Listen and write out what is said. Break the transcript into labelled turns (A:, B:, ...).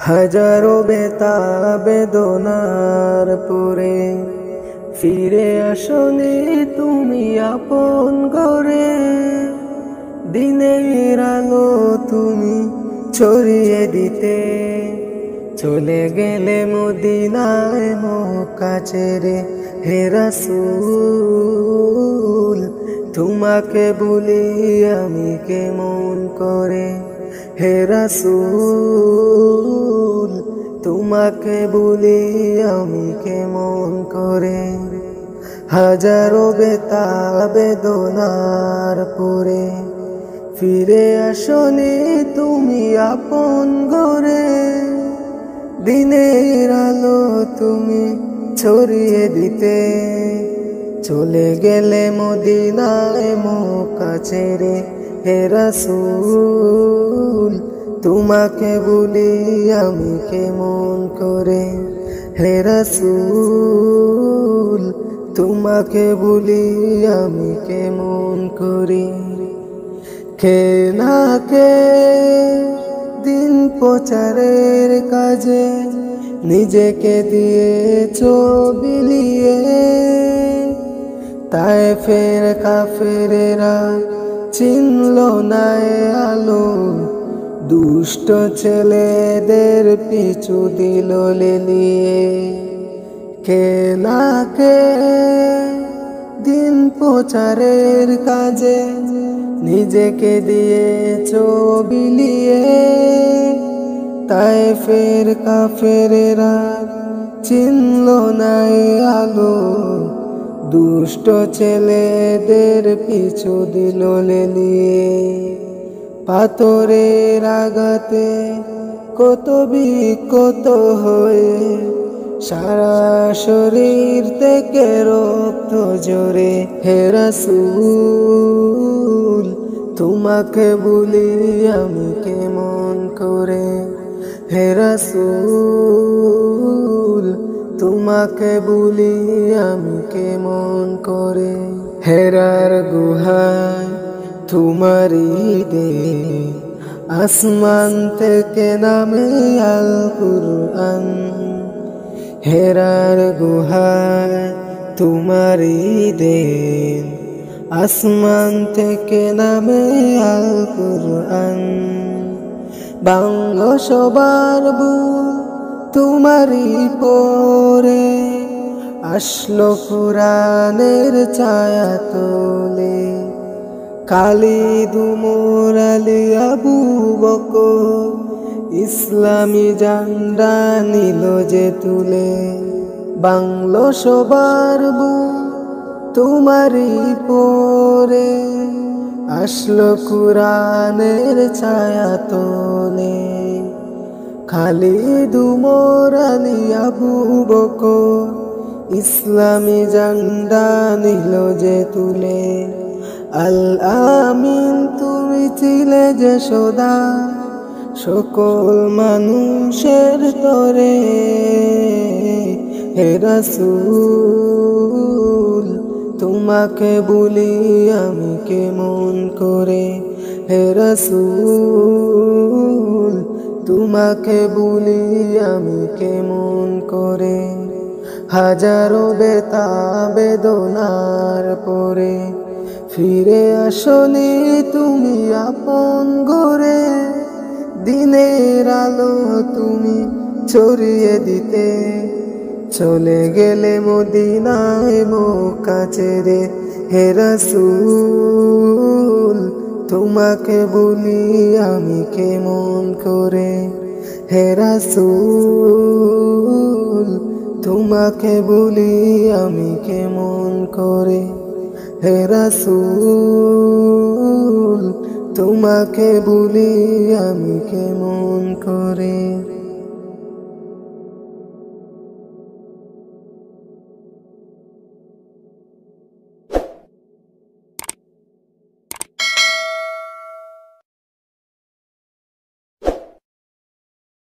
A: হাজারো বেতা বেদনার পরে ফিরে আসনি তুমি আপন ঘরে। দিনের আলো তুমি ছড়িয়ে দিতে চলে গেলে মদিনায় মক্কা ছেড়ে। হে রাসূল তোমাকে বলি আমি কেমন করে। হে রাসূল তোমাকে বলি আমি কেমন করে। হাজারো বেতা বেদনার পরে ফিরে আসনি তুমি আপন ঘরে। দিনের আলো তুমি ছড়িয়ে দিতে চলে গেলে মদিনায় মক্কা ছেড়ে। হে রাসূল তোমাকে বলি আমি কেমন করে। হে রাসূল তোমাকে বলি আমি কেমন করি। কে না কে দিন প্রচারের কাজে নিজেকে দিয়েছ বিলিয়ে। তায়েফের কাফেরেরা চিনল না আলো, দুষ্ট ছেলেদের পিছু দিল লেলিয়ে। কে না কে দিন প্রচারের কাজে নিজেকে দিয়েছ বিলিয়ে। তায়েফের কাফেরেরা চিনল না আলো, দুষ্ট ছেলেদের পিছু দিল লেলিয়ে। পাথরের আঘাতে কত বিক্ষত হয়ে সারা শরীর থেকে রক্ত ঝরে। হে রাসূল তোমাকে বলি আমি কেমন করে। হে রাসূল তোমাকে বলি আমি কেমন করে। হেরার গুহায় তোমারই দে আসমান থেকে নামে আল কুরআন। হেরার গুহায় তোমারই দে আসমান থেকে নামে আল কুরআন। বাংলো সবার বুক তোমারই পরে আসলো কুরআনের ছায়া তোলে। খালিদ উমর আলী আবু বকর ইসলামী ঝান্ডা নিল যে তুলে। বাংলো সবার বুক তোমারই পরে আসলো কুরআনের ছায়া তোলে। খালিদ উমর আলী আবু বকর ইসলামী ঝান্ডা নিল যে তুলে। আল আমিন তুমি ছিলে যে সদা সকল মানুষের তরে। হে রাসূল তোমাকে বলি আমি কেমন করে। হে রাসূল তোমাকে বলি আমি কেমন করে। হাজারো বেতা বেদনার পরে ফিরে আসনি তুমি আপন ঘরে। দিনের আলো তুমি ছড়িয়ে দিতে চলে গেলে মদিনায় মক্কা ছেড়ে। হে রাসূল তোমাকে বলি আমি কেমন করে। হে রাসূল তোমাকে বলি আমি কেমন করে। হে রাসূল তোমাকে বলি আমি কেমন করে।